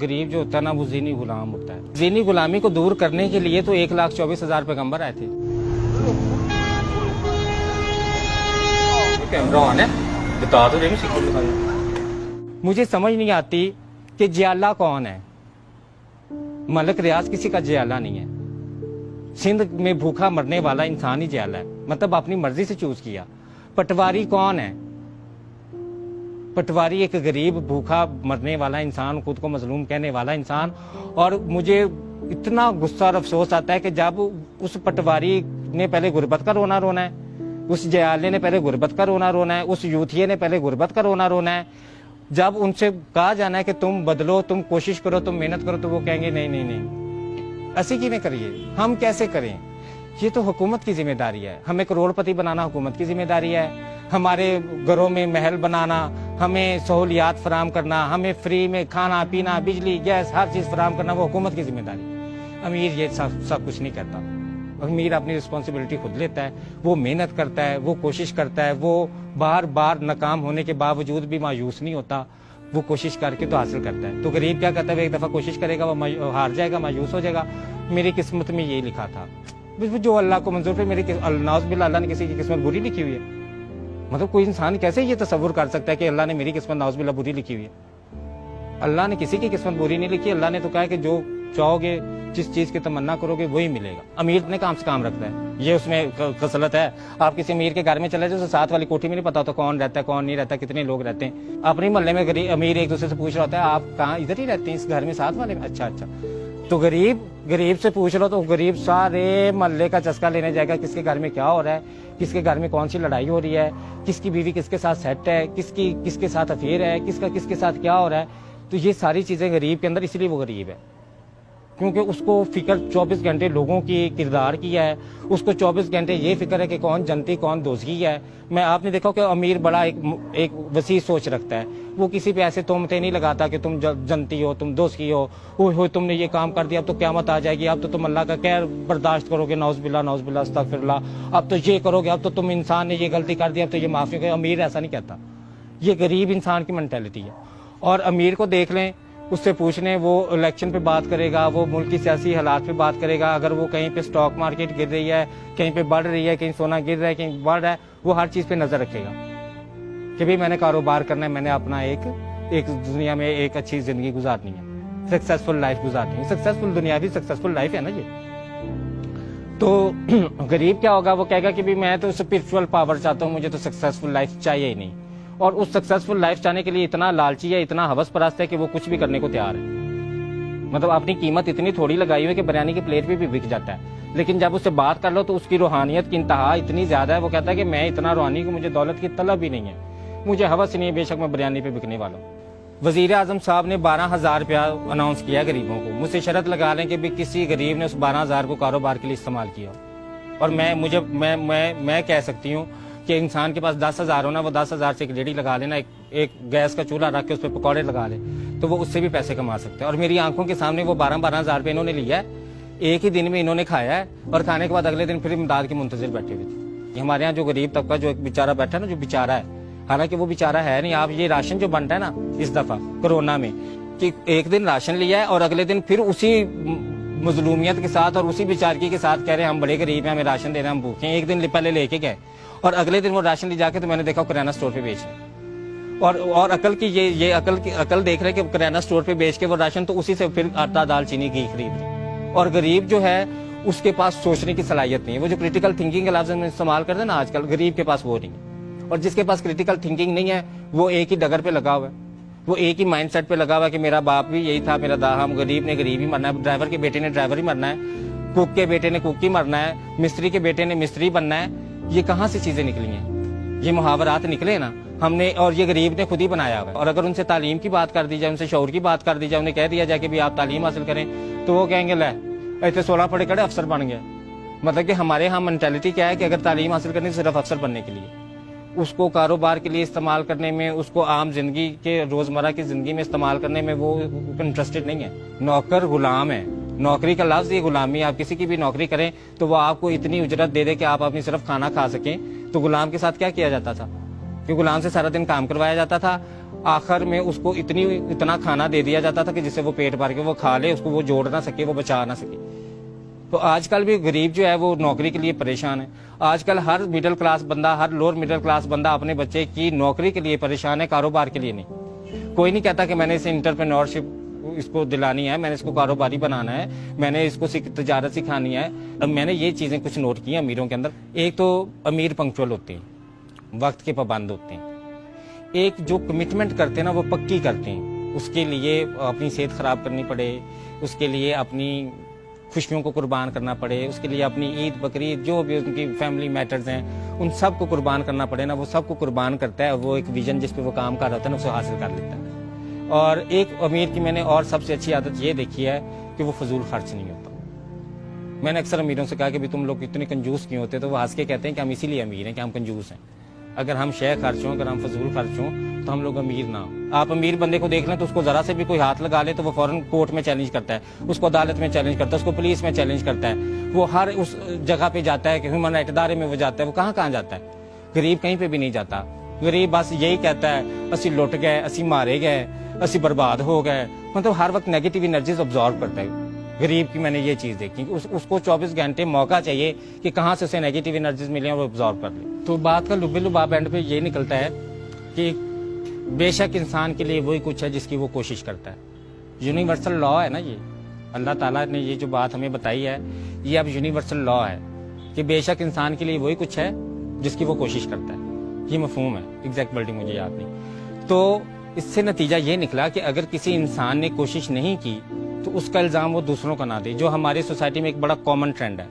गरीब जो होता है ना वो ज़ीनी गुलाम होता है। ज़ीनी गुलामी को दूर करने के लिए तो 1,24,000 पैगंबर आए थे। कैमरा ऑन है, बता दो मुझे समझ नहीं आती कि जियाला कौन है। मलक रियाज किसी का जियाला नहीं है। सिंध में भूखा मरने वाला इंसान ही जियाला है, मतलब अपनी मर्जी से चूज किया। पटवारी कौन है? पटवारी एक गरीब भूखा मरने वाला इंसान, खुद को मजलूम कहने वाला इंसान। और मुझे इतना गुस्सा और अफसोस आता है कि जब उस पटवारी ने पहले गुर्बत का रोना रोना है, उस जयाले ने पहले गुर्बत का रोना रोना है, उस यूथिये ने पहले गुर्बत का रोना रोना है। जब उनसे कहा जाना है कि तुम बदलो, तुम कोशिश करो, तुम मेहनत करो, तो वो कहेंगे नहीं नहीं नहीं, ऐसे की नहीं करिए, हम कैसे करें? ये तो हुकूमत की जिम्मेदारी है। हमें करोड़पति बनाना हुकूमत की जिम्मेदारी है। हमारे घरों में महल बनाना, हमें सहूलियात फराम करना, हमें फ्री में खाना पीना, बिजली, गैस, हर चीज़ फराम करना, वो हुकूमत की जिम्मेदारी। अमीर ये सब कुछ नहीं करता। अमीर अपनी रिस्पॉन्सिबिलिटी खुद लेता है, वो मेहनत करता है, वो कोशिश करता है, वो बार बार नाकाम होने के बावजूद भी मायूस नहीं होता, वो कोशिश करके तो हासिल करता है। तो गरीब क्या करता है, एक दफ़ा कोशिश करेगा, वो हार जाएगा, मायूस हो जाएगा। मेरी किस्मत में ये लिखा था, जो अल्लाह को मंजूर पे मेरी नाउज़ुबिल्लाह अल्लाह ने किसी की किस्मत बुरी लिखी हुई है। मतलब कोई इंसान कैसे ये तसव्वुर कर सकता है कि अल्लाह ने मेरी किस्मत नाउज़ुबिल्लाह बुरी लिखी हुई है? अल्लाह ने किसी की किस्मत बुरी नहीं लिखी। अल्लाह ने तो कहा है कि जो चाहोगे, जिस चीज़ की तमन्ना करोगे वही मिलेगा। अमीर ने काम से काम रखता है, ये उसमें खसलत है। आप किसी अमीर के घर में चले जाओ, साथ वाली कोठी में नहीं पता होता कौन रहता है कौन नहीं रहता, कितने लोग रहते हैं। अपने मोहल्ले में गरीब अमीर एक दूसरे से पूछ रहा होता है, आप कहाँ? इधर ही रहते हैं, इस घर में साथ वाले में। अच्छा अच्छा, तो गरीब से पूछ लो तो गरीब सारे मोहल्ले का चस्का लेने जाएगा, किसके घर में क्या हो रहा है, किसके घर में कौन सी लड़ाई हो रही है, किसकी बीवी किसके साथ सेट है, किसके साथ अफेयर है, किसका किसके साथ क्या हो रहा है। तो ये सारी चीज़ें गरीब के अंदर, इसलिए वो गरीब है क्योंकि उसको फिक्र 24 घंटे लोगों की किरदार की है। उसको 24 घंटे ये फिक्र है कि कौन जनती कौन दोज़गी है। मैं आपने देखा कि अमीर बड़ा एक वसी सोच रखता है, वो किसी पे ऐसे तोहमतें नहीं लगाता कि तुम जनती हो, तुम दोज़गी हो, तुमने ये काम कर दिया अब तो क़यामत आ जाएगी, अब तो तुम अल्लाह का कहर बर्दाश्त करोगे, नाउज़ुबिल्लाह नाउज़ुबिल्लाह अस्तग़फिरुल्लाह, अब तो ये करोगे, अब तो तुम इंसान ने ये गलती कर दी, अब तो ये माफ़ी करो। अमीर ऐसा नहीं कहता, ये गरीब इंसान की मेंटालिटी है। और अमीर को देख लें, उससे पूछने, वो इलेक्शन पे बात करेगा, वो मुल्क की सियासी हालात पे बात करेगा। अगर वो कहीं पे स्टॉक मार्केट गिर रही है, कहीं पे बढ़ रही है, कहीं सोना गिर रहा है, कहीं बढ़ रहा है, वो हर चीज़ पे नज़र रखेगा कि भाई मैंने कारोबार करना है, मैंने अपना एक दुनिया में एक अच्छी ज़िंदगी गुजारनी है, सक्सेसफुल लाइफ गुजारनी है। सक्सेसफुल दुनिया भी सक्सेसफुल लाइफ है ना ये। तो गरीब क्या होगा, वो कहेगा कि भाई मैं तो स्पिरिचुअल पावर चाहता हूँ, मुझे तो सक्सेसफुल लाइफ चाहिए ही नहीं। और उस सक्सेसफुल लाइफ चाहने के लिए इतना लालची है, इतना हवस परस्त है कि वो कुछ भी करने को तैयार है। मतलब अपनी कीमत इतनी थोड़ी लगाई हुई है कि बिरयानी की प्लेट भी बिक जाता है। लेकिन जब उससे बात कर लो तो उसकी रूहानियत की इंतहा इतनी ज्यादा है, वो कहता है कि मैं इतना रूहानी हूं, मुझे दौलत की तलब ही नहीं है, मुझे हवस नहीं है, बेशक मैं बिरयानी पे बिकने वाला हूँ। वजीर आजम साहब ने 12,000 रुपया अनाउंस किया गरीबों को। मुझसे शर्त लगा लें कि भी किसी गरीब ने उस 12,000 को कारोबार के लिए इस्तेमाल किया, और मैं कह सकती हूँ कि इंसान के पास 10,000 हो ना, वो 10,000 से एक रेडी लगा लेना, एक गैस का चूल्हा रख के उस पर पकौड़े लगा ले, तो वो उससे भी पैसे कमा सकते हैं। और मेरी आंखों के सामने वो 12,000 रुपये इन्होंने लिया है, एक ही दिन में इन्होंने खाया है, और खाने के बाद अगले दिन फिर इमदाद के मुंतजिर बैठे हुए थे। हमारे यहाँ जो गरीब तबका, जो एक बेचारा बैठा है ना, जो बेचारा है, हालांकि वो बेचारा है नहीं। आप ये राशन जो बनता है ना इस दफा कोरोना में, कि एक दिन राशन लिया है और अगले दिन फिर उसी मजलूमियत के साथ और उसी बेचारगी के साथ कह रहे हैं हम बड़े गरीब हैं, हमें राशन देना, हम भूखे हैं। एक दिन पहले लेके गए और अगले दिन वो राशन ले जाके, तो मैंने देखा किराना स्टोर पे बेच रहे। और अकल की ये अकल देख रहे कि किराना स्टोर पे बेच के वो राशन, तो उसी से फिर आटा दाल चीनी घी खरीद रहे। और गरीब जो है उसके पास सोचने की सलाहियत नहीं है। वो जो क्रिटिकल थिंकिंग के लफ्ज़ में इस्तेमाल करते हैं ना आजकल, गरीब के पास वो नहीं है। और जिसके पास क्रिटिकल थिंकिंग नहीं है, वो एक ही डगर पे लगा हुआ है, वो एक ही माइंड सेट पे लगा हुआ है कि मेरा बाप भी यही था, मेरा हम गरीब ने गरीब ही मरना है, ड्राइवर के बेटे ने ड्राइवर ही मरना है, कुक के बेटे ने कुक ही मरना है, मिस्त्री के बेटे ने मिस्त्री बनना है। ये कहाँ से चीजें निकली हैं? ये मुहावरात निकले ना हमने, और ये गरीब ने खुद ही बनाया हुआ है। और अगर उनसे तालीम की बात कर दी जाए, उनसे शऊर की बात कर दी जाए, उन्हें कह दिया जाए कि भी आप तालीम हासिल करें, तो वो कहेंगे ले ऐसे 16 पढ़े कड़े अफसर बन गए। मतलब कि हमारे यहाँ मेंटालिटी क्या है कि अगर तालीम हासिल करनी सिर्फ अफसर बनने के लिए, उसको कारोबार के लिए इस्तेमाल करने में, उसको आम जिंदगी के रोजमर्रा की जिंदगी में इस्तेमाल करने में वो इंटरेस्टेड नहीं है। नौकर गुलाम है, नौकरी का लफ्ज ये गुलामी। आप किसी की भी नौकरी करें तो वो आपको इतनी उजरत दे दे कि आप अपनी सिर्फ खाना खा सकें। तो गुलाम के साथ क्या किया जाता था کہ غلام سے سارا دن کام کروایا جاتا تھا، آخر میں اس کو اتنا کھانا دے دیا جاتا تھا کہ جس سے وہ پیٹ بھر کے وہ کھا لے، اس کو وہ جوڑ نہ سکے، وہ بچا نہ سکے۔ تو آج کل بھی غریب جو ہے وہ نوکری کے لیے پریشان ہے۔ آج کل ہر مڈل کلاس بندہ، ہر لوور مڈل کلاس بندہ اپنے بچے کی نوکری کے لیے پریشان ہے، کاروبار کے لیے نہیں۔ کوئی نہیں کہتا کہ میں نے اسے انٹرپرینورشپ اس کو دلانی ہے، میں نے اس کو کاروباری بنانا ہے، میں نے اس کو تجارت سکھانی ہے۔ اب میں نے یہ چیزیں کچھ نوٹ کی ہیں امیروں کے اندر۔ ایک تو امیر پنکچوئل ہوتے ہیں، وقت کے پابند ہوتے ہیں۔ ایک جو کمٹمنٹ کرتے ہیں نا وہ پکی کرتے ہیں، اس کے لیے اپنی صحت خراب کرنی پڑے، اس کے لیے اپنی خوشیوں کو قربان کرنا پڑے، اس کے لیے اپنی عید بقرعید جو بھی ان کی فیملی میٹرز ہیں ان سب کو قربان کرنا پڑے نا، وہ سب کو قربان کرتا ہے، وہ ایک ویژن جس پہ وہ کام کر رہا ہوتا ہے نا اسے حاصل کر لیتا ہے۔ اور ایک امیر کی میں نے اور سب سے اچھی عادت یہ دیکھی ہے کہ وہ فضول خرچ نہیں ہوتا۔ میں نے اکثر امیروں سے کہا کہ تم لوگ اتنے کنجوس کیوں ہوتے، تو وہ ہنس کے کہتے ہیں کہ ہم اسی لیے امیر ہیں کہ ہم کنجوس ہیں۔ اگر ہم شے خرچ ہوں، اگر ہم فضول خرچ ہوں تو ہم لوگ امیر نہ ہوں۔ آپ امیر بندے کو دیکھ لیں تو اس کو ذرا سے بھی کوئی ہاتھ لگا لے تو وہ فوراً کورٹ میں چیلنج کرتا ہے، اس کو عدالت میں چیلنج کرتا ہے، اس کو پولیس میں چیلنج کرتا ہے، وہ ہر اس جگہ پہ جاتا ہے کہ ہیومن رائٹ ادارے میں وہ جاتا ہے۔ وہ کہاں جاتا ہے؟ غریب کہیں پہ بھی نہیں جاتا۔ غریب بس یہی کہتا ہے اسی لٹ گئے، اسی مارے گئے، اسی برباد ہو گئے، مطلب ہر وقت نیگیٹو انرجیز آبزارو کرتا ہے۔ غریب کی میں نے یہ چیز دیکھی کہ اس کو 24 گھنٹے موقع چاہیے کہ کہاں سے اسے نیگیٹو انرجیز ملیں اور وہ آبزارو کر لے۔ تو بات کا لب لباب اینڈ پہ یہ نکلتا ہے کہ بے شک انسان کے لیے وہی کچھ ہے جس کی وہ کوشش کرتا ہے۔ یونیورسل لا ہے نا، یہ اللہ تعالیٰ نے یہ جو بات ہمیں بتائی ہے یہ اب یونیورسل لا ہے کہ بے شک انسان کے لیے وہی کچھ ہے جس کی وہ کوشش کرتا ہے۔ یہ مفہوم ہے، ایگزیکٹ ورڈنگ مجھے یاد نہیں۔ تو اس سے نتیجہ یہ نکلا کہ اگر کسی انسان نے کوشش نہیں کی تو اس کا الزام وہ دوسروں کا نہ دے، جو ہماری سوسائٹی میں ایک بڑا کامن ٹرینڈ ہے۔